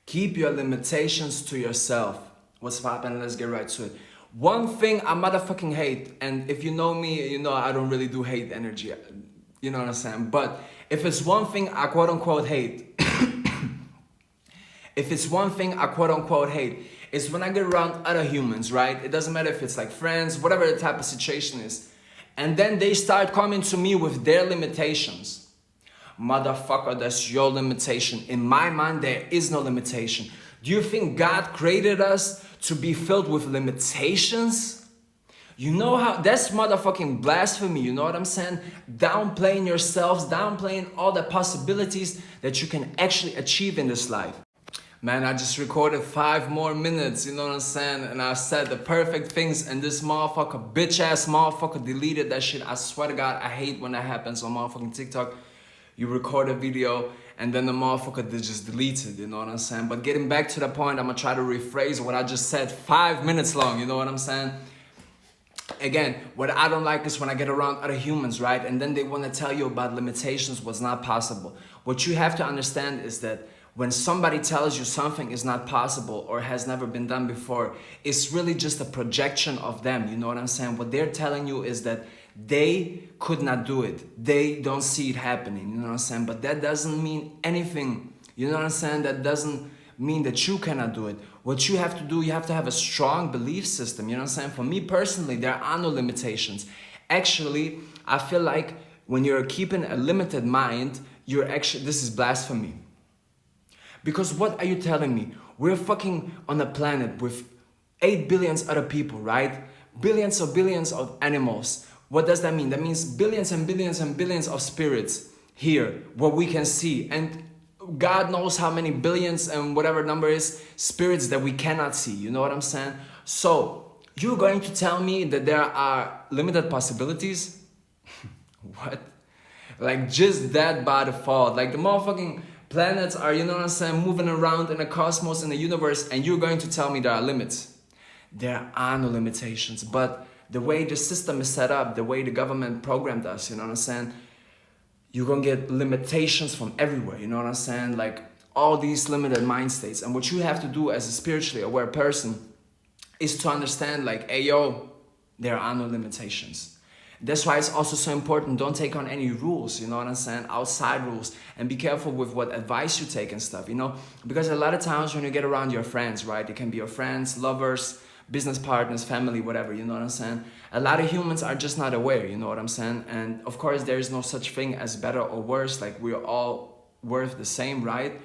Keep your limitations to yourself. What's poppin'? Let's get right to it. One thing I motherfucking hate, and if you know me, you know I don't really do hate energy. You know what I'm saying? But if it's one thing I quote unquote hate, if it's one thing I quote unquote hate, it's when I get around other humans, right? It doesn't matter if it's like friends, whatever the type of situation is. And then they start coming to me with their limitations. Motherfucker, that's your limitation. In my mind, there is no limitation. Do you think God created us to be filled with limitations? You know how, that's motherfucking blasphemy, you know what I'm saying? Downplaying yourselves, downplaying all the possibilities that you can actually achieve in this life. Man, I just recorded 5 more minutes, you know what I'm saying? And I said the perfect things and this motherfucker, bitch ass motherfucker deleted that shit. I swear to God, I hate when that happens on motherfucking TikTok. You record a video and then the motherfucker just deletes it, you know what I'm saying? But getting back to the point, I'm gonna try to rephrase what I just said 5 minutes long, you know what I'm saying? Again, what I don't like is when I get around other humans, right? And then they want to tell you about limitations, what's not possible. What you have to understand is that when somebody tells you something is not possible or has never been done before, it's really just a projection of them, you know what I'm saying? What they're telling you is that they could not do it. They don't see it happening, you know what I'm saying? But that doesn't mean anything, you know what I'm saying? That doesn't mean that you cannot do it. What you have to do, you have to have a strong belief system, you know what I'm saying? For me personally, there are no limitations. Actually, I feel like when you're keeping a limited mind, this is blasphemy. Because what are you telling me? We're fucking on a planet with 8 billion other people, right? Billions of animals. What does that mean? That means billions and billions and billions of spirits here, what we can see. And God knows how many billions and whatever number is spirits that we cannot see. You know what I'm saying? So you're going to tell me that there are limited possibilities? What? Like just that by default. Like the motherfucking planets are, you know what I'm saying, moving around in the cosmos, in the universe, and you're going to tell me there are limits. There are no limitations. But the way the system is set up, the way the government programmed us, you know what I'm saying, you're gonna get limitations from everywhere, you know what I'm saying? Like all these limited mind states. And what you have to do as a spiritually aware person is to understand like, hey yo, there are no limitations. That's why it's also so important, don't take on any rules, you know what I'm saying, outside rules, and be careful with what advice you take and stuff, you know, because a lot of times when you get around your friends, right, it can be your friends, lovers, business partners, family, whatever, you know what I'm saying, a lot of humans are just not aware, you know what I'm saying, and of course there is no such thing as better or worse, like we're all worth the same, right?